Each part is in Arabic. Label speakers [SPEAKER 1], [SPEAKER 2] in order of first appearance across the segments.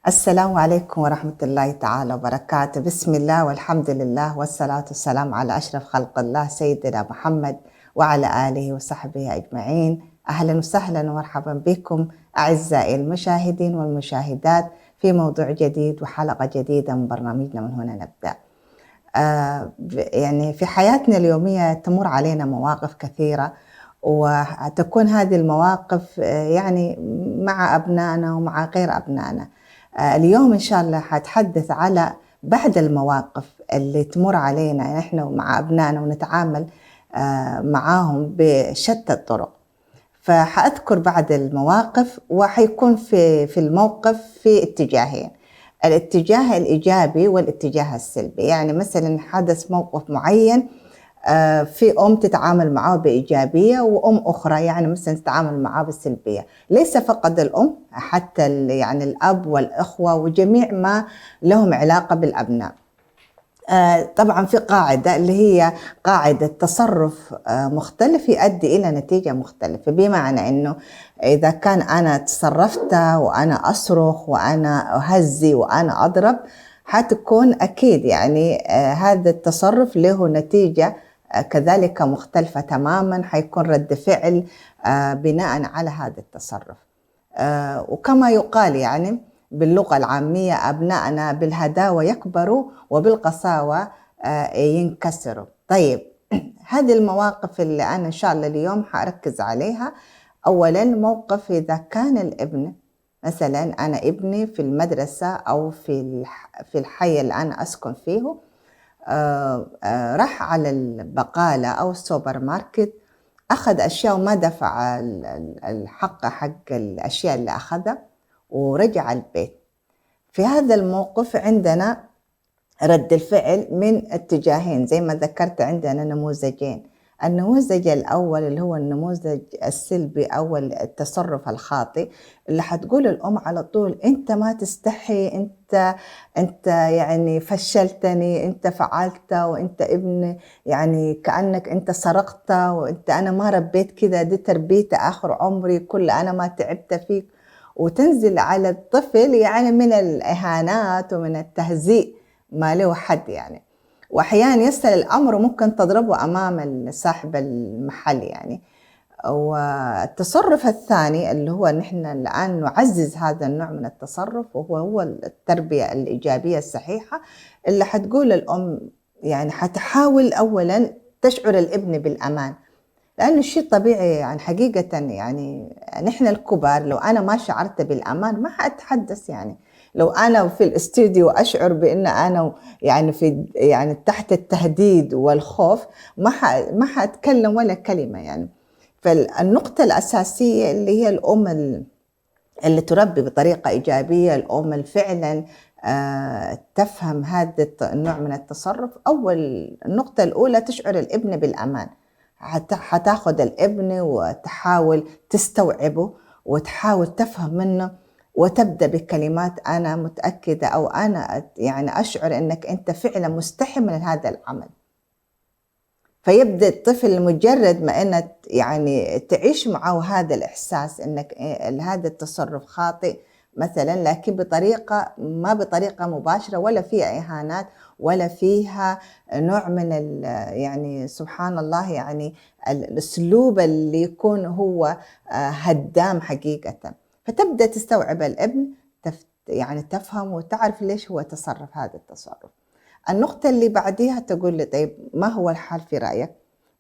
[SPEAKER 1] السلام عليكم ورحمة الله تعالى وبركاته. بسم الله والحمد لله والصلاة والسلام على أشرف خلق الله سيدنا محمد وعلى آله وصحبه أجمعين. أهلا وسهلا ومرحبا بكم أعزائي المشاهدين والمشاهدات في موضوع جديد وحلقة جديدة من برنامجنا من هنا نبدأ. يعني في حياتنا اليومية تمر علينا مواقف كثيرة، وتكون هذه المواقف يعني مع أبنائنا ومع غير أبنائنا. اليوم إن شاء الله حتحدث على بعض المواقف اللي تمر علينا نحن ومع أبنائنا ونتعامل معاهم بشتى الطرق. فحأذكر بعض المواقف، وحيكون في الموقف في اتجاهين: الاتجاه الإيجابي والاتجاه السلبي. يعني مثلا حدث موقف معين، في أم تتعامل معه بإيجابية وأم أخرى يعني مثلا تتعامل معه بالسلبية. ليس فقط الأم، حتى يعني الأب والأخوة وجميع ما لهم علاقة بالأبناء. طبعا في قاعدة اللي هي قاعدة تصرف مختلف يؤدي إلى نتيجة مختلفة، بمعنى أنه إذا كان أنا تصرفت وأنا أصرخ وأنا أهزي وأنا أضرب، حتكون أكيد يعني هذا التصرف له نتيجة كذلك مختلفة تماما، حيكون رد فعل بناء على هذا التصرف. وكما يقال يعني باللغة العامية: أبنائنا بالهداوة يكبروا وبالقساوة ينكسروا. طيب، هذه المواقف اللي أنا إن شاء الله اليوم حأركز عليها. أولا، موقف إذا كان الابن مثلا، أنا ابني في المدرسة أو في الحي اللي أنا أسكن فيه، راح على البقالة أو السوبر ماركت، أخذ أشياء وما دفع الحق حق الأشياء اللي أخذها ورجع البيت. في هذا الموقف عندنا رد الفعل من اتجاهين، زي ما ذكرت عندنا نموذجين. النموذج الأول اللي هو النموذج السلبي أو التصرف الخاطئ، اللي حتقول الأم على طول: أنت ما تستحي، أنت يعني فشلتني، أنت فعلت، وأنت ابن يعني كأنك أنت سرقت، وأنت أنا ما ربيت كذا، دي تربيت آخر عمري كل أنا ما تعبت فيك. وتنزل على الطفل يعني من الإهانات ومن التهزيء ما له حد يعني. وأحيانا يصل الأمر ممكن تضربه أمام صاحب المحل يعني. والتصرف الثاني اللي هو نحن الآن نعزز هذا النوع من التصرف، وهو التربية الإيجابية الصحيحة، اللي حتقول الأم يعني حتحاول أولا تشعر الابن بالأمان، لأنه الشيء طبيعي يعني حقيقة. يعني نحن الكبار لو أنا ما شعرت بالأمان ما حأتحدث. يعني لو أنا في الاستوديو أشعر بأن أنا يعني يعني تحت التهديد والخوف، ما حأتكلم ولا كلمة يعني. فالنقطة الأساسية اللي هي الأم اللي تربي بطريقة إيجابية، الأم اللي فعلا تفهم هذا النوع من التصرف. أول النقطة الأولى تشعر الابن بالأمان، حتاخد الابن وتحاول تستوعبه وتحاول تفهم منه، وتبدأ بكلمات: أنا متأكدة أو أنا يعني أشعر أنك أنت فعلا مستحي من هذا العمل. فيبدأ الطفل مجرد ما أنك يعني تعيش معه هذا الإحساس أنك هذا التصرف خاطئ مثلا، لكن ما بطريقة مباشرة، ولا فيها إهانات ولا فيها نوع من يعني سبحان الله يعني الأسلوب اللي يكون هو هدام حقيقة. فتبدأ تستوعب الابن، يعني تفهم وتعرف ليش هو تصرف هذا التصرف. النقطة اللي بعديها تقول لي: طيب ما هو الحل في رأيك؟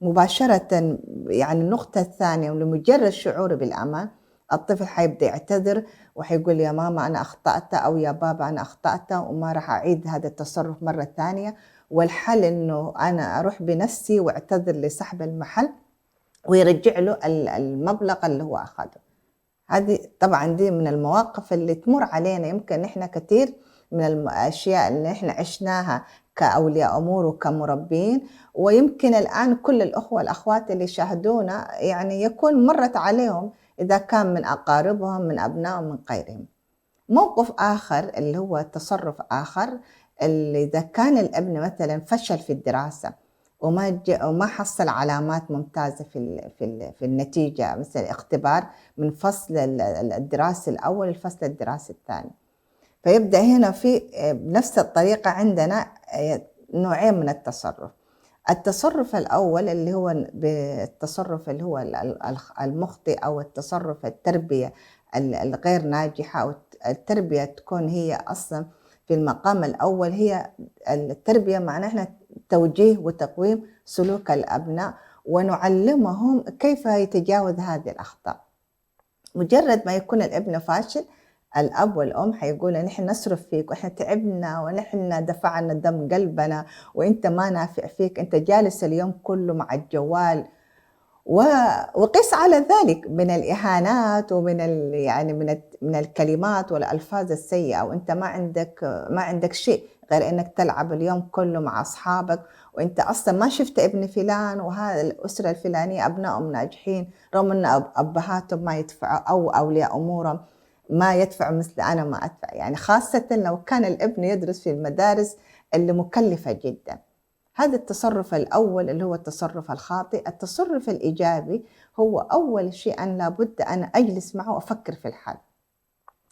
[SPEAKER 1] مباشرة يعني النقطة الثانية، ولمجرد شعوره بالأمان الطفل حيبدأ يعتذر وحيقول: يا ماما أنا أخطأت، أو يا بابا أنا أخطأت وما راح أعيد هذا التصرف مرة ثانية. والحل إنه أنا أروح بنفسي واعتذر لصاحب المحل ويرجع له المبلغ اللي هو أخذه. هذه طبعا دي من المواقف اللي تمر علينا، يمكن نحن كثير من الأشياء اللي نحن عشناها كأولياء أمور وكمربين، ويمكن الآن كل الأخوة والأخوات اللي شاهدونا يعني يكون مرت عليهم، إذا كان من أقاربهم من أبنائهم من غيرهم. موقف آخر اللي هو تصرف آخر، اللي إذا كان الابن مثلا فشل في الدراسة وما حصل علامات ممتازة في النتيجة، مثل اختبار من فصل الدراسي الأول للفصل الدراسي الثاني، فيبدأ هنا في بنفس الطريقة عندنا نوعين من التصرف. التصرف الأول اللي هو بالتصرف اللي هو المخطئ، أو التصرف التربية الغير ناجحة، أو التربية تكون هي أصلا في المقام الأول هي التربية معناها إحنا توجيه وتقويم سلوك الأبناء ونعلمهم كيف يتجاوز هذه الأخطاء. مجرد ما يكون الابن فاشل، الأب والأم حيقولوا نحن نصرف فيك وإحنا تعبنا ونحن دفعنا دم قلبنا وإنت ما نافع فيك، أنت جالس اليوم كله مع الجوال. وقس على ذلك من الإهانات ومن يعني من الكلمات والألفاظ السيئة، وأنت ما عندك شيء غير إنك تلعب اليوم كله مع أصحابك، وأنت أصلا ما شفت ابن فلان، وهذا الأسرة الفلانية أبنائهم ناجحين رغم أن أبهاتهم ما يدفعوا، أو أولياء أمورهم ما يدفعوا مثل أنا ما أدفع، يعني خاصة لو كان الابن يدرس في المدارس اللي مكلفة جدا. هذا التصرف الأول اللي هو التصرف الخاطئ. التصرف الإيجابي هو أول شيء أن لابد أن أجلس معه وأفكر في الحل.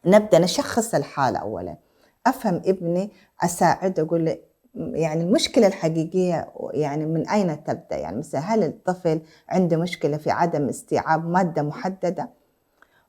[SPEAKER 1] نبدأ نشخص الحالة أولا، أفهم ابني، أساعده، أقول له يعني المشكلة الحقيقية يعني من أين تبدأ، يعني مثلا هل الطفل عنده مشكلة في عدم استيعاب مادة محددة،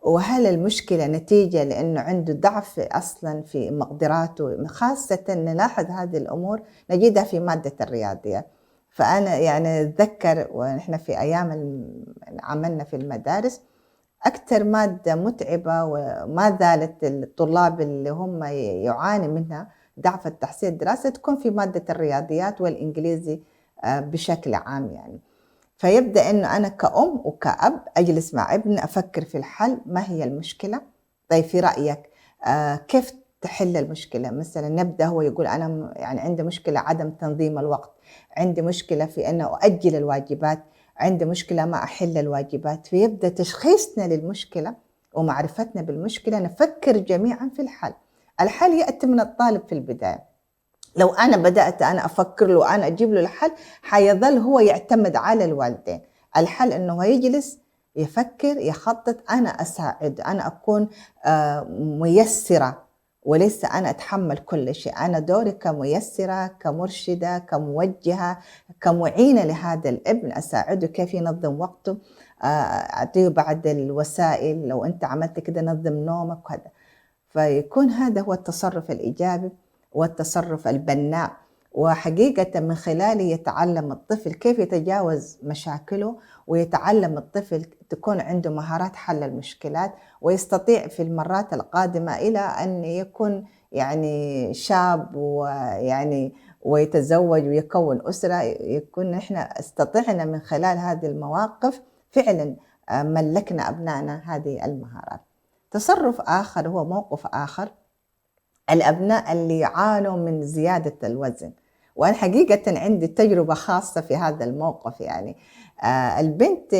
[SPEAKER 1] وهل المشكلة نتيجة لأنه عنده ضعف أصلا في مقدراته، خاصة نلاحظ هذه الأمور نجدها في مادة الرياضيات. فأنا يعني أتذكر ونحن في أيام عملنا في المدارس أكثر مادة متعبة وما زالت الطلاب اللي هم يعاني منها ضعف التحصيل الدراسي تكون في مادة الرياضيات والإنجليزي بشكل عام يعني. فيبدأ إنه أنا كأم وكأب أجلس مع ابني أفكر في الحل. ما هي المشكلة؟ طيب في رأيك كيف تحل المشكلة؟ مثلا نبدأ هو يقول أنا يعني عندي مشكلة عدم تنظيم الوقت، عندي مشكلة في أنه أؤجل الواجبات، عندي مشكلة ما أحل الواجبات. فيبدأ تشخيصنا للمشكلة ومعرفتنا بالمشكلة، نفكر جميعا في الحل. الحل يأتي من الطالب في البداية. لو أنا بدأت أنا أفكر له وأنا أجيب له الحل، حيظل هو يعتمد على الوالدين. الحل إنه يجلس يفكر يخطط، أنا أساعد، أنا أكون ميسرة وليس أنا أتحمل كل شيء. أنا دوري كميسرة، كمرشدة، كموجهة، كمعينة لهذا الابن، أساعده كيف ينظم وقته، أعطيه بعض الوسائل، لو أنت عملت كده نظم نومك وهذا. فيكون هذا هو التصرف الإيجابي والتصرف البناء، وحقيقة من خلاله يتعلم الطفل كيف يتجاوز مشاكله، ويتعلم الطفل تكون عنده مهارات حل المشكلات، ويستطيع في المرات القادمة إلى أن يكون يعني شاب ويعني ويتزوج ويكون أسرة، يكون إحنا استطعنا من خلال هذه المواقف فعلا ملكنا أبنائنا هذه المهارات. تصرف آخر هو موقف آخر، الأبناء اللي يعانوا من زيادة الوزن. وأنا حقيقة عندي تجربة خاصة في هذا الموقف. يعني البنت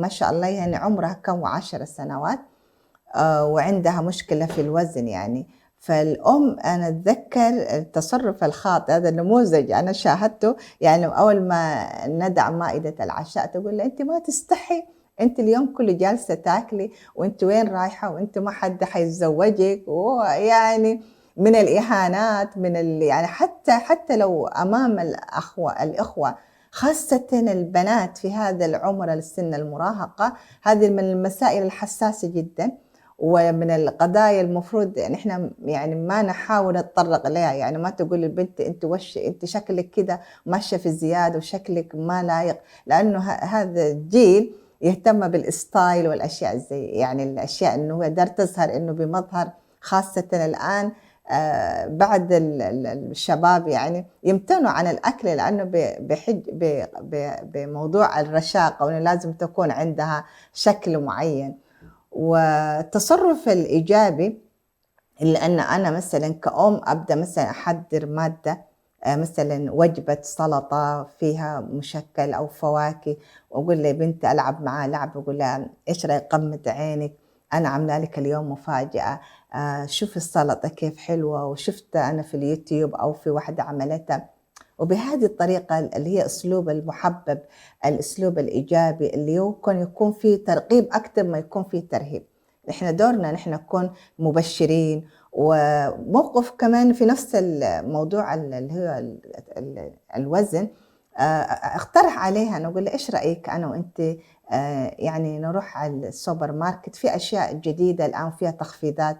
[SPEAKER 1] ما شاء الله يعني عمرها كم 10 سنوات وعندها مشكلة في الوزن يعني. فالأم أنا أتذكر التصرف الخاطئ هذا النموذج أنا شاهدته، يعني أول ما ندع مائدة العشاء تقول لها أنت ما تستحي، أنت اليوم كله جالسة تاكلي وأنت وين رايحة وأنت ما حد حيتزوجك، ويعني من الإهانات من يعني حتى لو أمام الإخوة خاصة البنات في هذا العمر السن المراهقة. هذه من المسائل الحساسة جدا ومن القضايا المفروض يعني احنا يعني ما نحاول نتطرق لها. يعني ما تقول للبنت انت انت شكلك كده ماشيه في الزياده وشكلك ما لايق، لانه هذا الجيل يهتم بالستايل والاشياء زي يعني الاشياء انه هو دار تظهر انه بمظهر، خاصه الان بعد الشباب يعني يمتنوا عن الأكل لأنه بموضوع الرشاقة وأنه لازم تكون عندها شكل معين. والتصرف الإيجابي اللي أنا مثلا كأم أبدأ مثلا أحضر مادة مثلا وجبة سلطة فيها مشكل أو فواكه، وأقول لي بنت ألعب معاه لعب، أقول لها إيش رأيك قمت عينك، أنا عاملة لك اليوم مفاجأة، شوف السلطة كيف حلوة وشفت أنا في اليوتيوب أو في واحدة عملتها. وبهذه الطريقة اللي هي أسلوب المحبب، الأسلوب الإيجابي اللي يكون فيه ترغيب أكثر ما يكون فيه ترهيب. إحنا دورنا نحن نكون مبشرين وموقف كمان في نفس الموضوع اللي هو الوزن، اقترح عليها، أنا أقول لها إيش رأيك أنا وأنتِ يعني نروح على السوبر ماركت، في أشياء جديدة الآن فيها تخفيضات،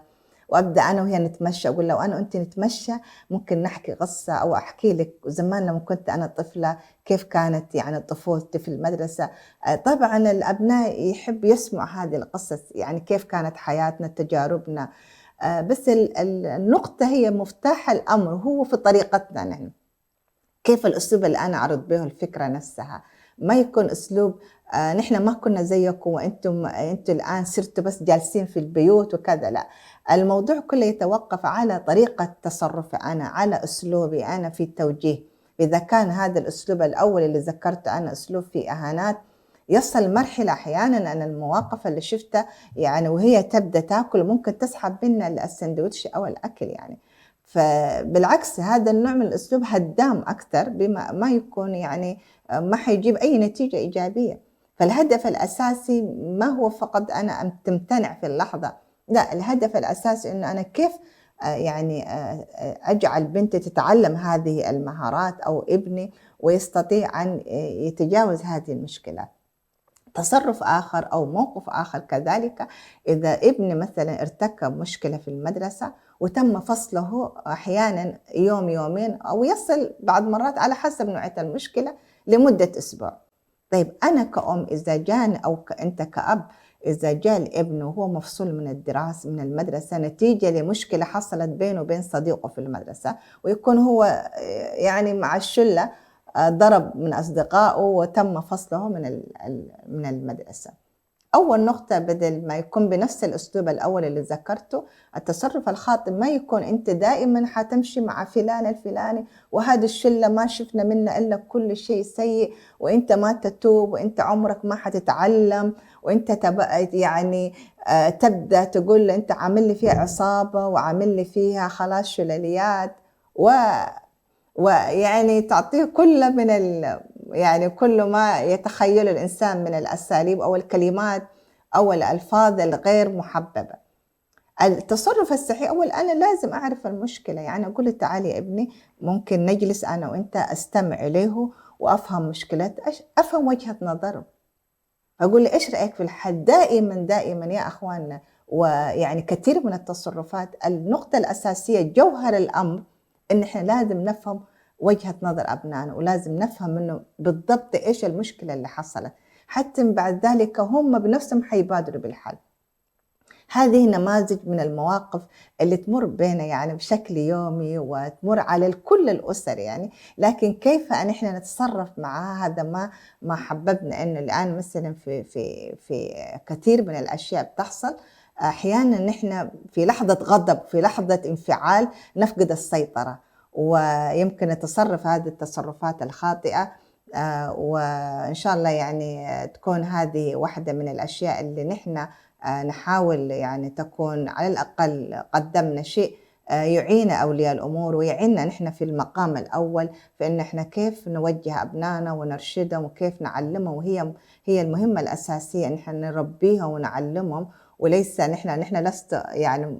[SPEAKER 1] وأبدأ أنا وهي نتمشى، أقول لها وأنا وأنتِ نتمشى ممكن نحكي قصة أو أحكي لِك زمان لمّا كنت أنا طفلة كيف كانت يعني طفولتي في المدرسة. طبعًا الأبناء يحبّوا يسمعوا هذه القصص، يعني كيف كانت حياتنا، تجاربنا، بس النقطة هي مفتاح الأمر هو في طريقتنا نحن. كيف الأسلوب اللي أنا أعرض به الفكرة نفسها، ما يكون أسلوب نحن ما كنا زيكم أنتم الآن صرتوا بس جالسين في البيوت وكذا، لأ، الموضوع كله يتوقف على طريقة تصرفي أنا، على أسلوبي أنا في التوجيه. إذا كان هذا الأسلوب الأول اللي ذكرته أنا أسلوب فيه إهانات، يصل مرحلة أحيانًا أنا المواقف اللي شفتها يعني وهي تبدأ تاكل ممكن تسحب منا الساندويتش أو الأكل يعني. فبالعكس هذا النوع من الأسلوب هدّام أكتر بما ما يكون يعني ما حيجيب أي نتيجة إيجابية. فالهدف الأساسي ما هو فقط أنا تمتنع في اللحظة، لأ، الهدف الأساسي إنه أنا كيف يعني أجعل بنتي تتعلم هذه المهارات أو ابني ويستطيع أن يتجاوز هذه المشكلات. تصرُّف آخر أو موقف آخر كذلك، إذا ابني مثلًا ارتكب مشكلة في المدرسة وتم فصله أحيانًا يوم، يومين أو يصل بعض مرات على حسب نوعية المشكلة لمدة أسبوع. طيب أنا كأم إذا جاني أو أنت كأب إذا جاء الابن وهو مفصول من الدراسة من المدرسة نتيجة لمشكلة حصلت بينه وبين صديقه في المدرسة، ويكون هو يعني مع الشلة ضرب من أصدقائه وتم فصله من المدرسة. أول نقطة بدل ما يكون بنفس الأسلوب الأول اللي ذكرته، التصرف الخاطئ ما يكون أنت دائمًا حتمشي مع فلان الفلاني وهذه الشلة ما شفنا منها إلا كل شيء سيء، وأنت ما تتوب وأنت عمرك ما حتتعلم، وأنت يعني تبدأ تقول له أنت عامل لي فيها عصابة وعامل لي فيها خلاص شلاليات و ويعني تعطيه كل من يعني كل ما يتخيله الإنسان من الأساليب أو الكلمات أو الألفاظ الغير محببة. التصرف الصحيح أول أنا لازم أعرف المشكلة، يعني أقول له تعال يا ابني ممكن نجلس أنا وأنت أستمع إليه وأفهم مشكلته، أفهم وجهة نظره. أقول له إيش رأيك في الحل؟ دائمًا، دائمًا يا أخواننا ويعني كثير من التصرفات النقطة الأساسية جوهر الأمر إن إحنا لازم نفهم وجهة نظر أبنائنا، ولازم نفهم إنه بالضبط إيش المشكلة اللي حصلت، حتى بعد ذلك هم بنفسهم حيبادروا بالحل. هذه نماذج من المواقف اللي تمر بينا يعني بشكل يومي وتمر على كل الأسر يعني، لكن كيف أن إحنا نتصرف معها هذا ما حببنا إنه الآن مثلًا في كثير من الأشياء بتحصل أحيانًا نحن في لحظة غضب، في لحظة انفعال نفقد السيطرة، ويمكن نتصرف هذه التصرفات الخاطئة وإن شاء الله يعني تكون هذه واحدة من الأشياء اللي نحن نحاول يعني تكون على الأقل قدّمنا شيء يعين أولياء الأمور ويعيننا نحن في المقام الأول في إن إحنا كيف نوجّه أبنائنا ونرشدهم وكيف نعلّمهم، هي المهمة الأساسية إن إحنا نربّيهم ونعلّمهم وليس نحن لست يعني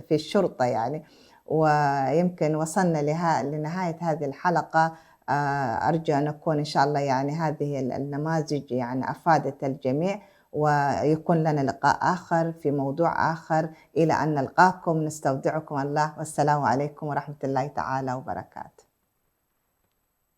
[SPEAKER 1] في الشرطة يعني. ويمكن وصلنا لنهاية هذه الحلقة، أرجو أن أكون إن شاء الله يعني هذه النماذج يعني أفادت الجميع. ويكون لنا لقاء آخر في موضوع آخر، إلى أن نلقاكم نستودعكم الله والسلام عليكم ورحمة الله تعالى وبركاته.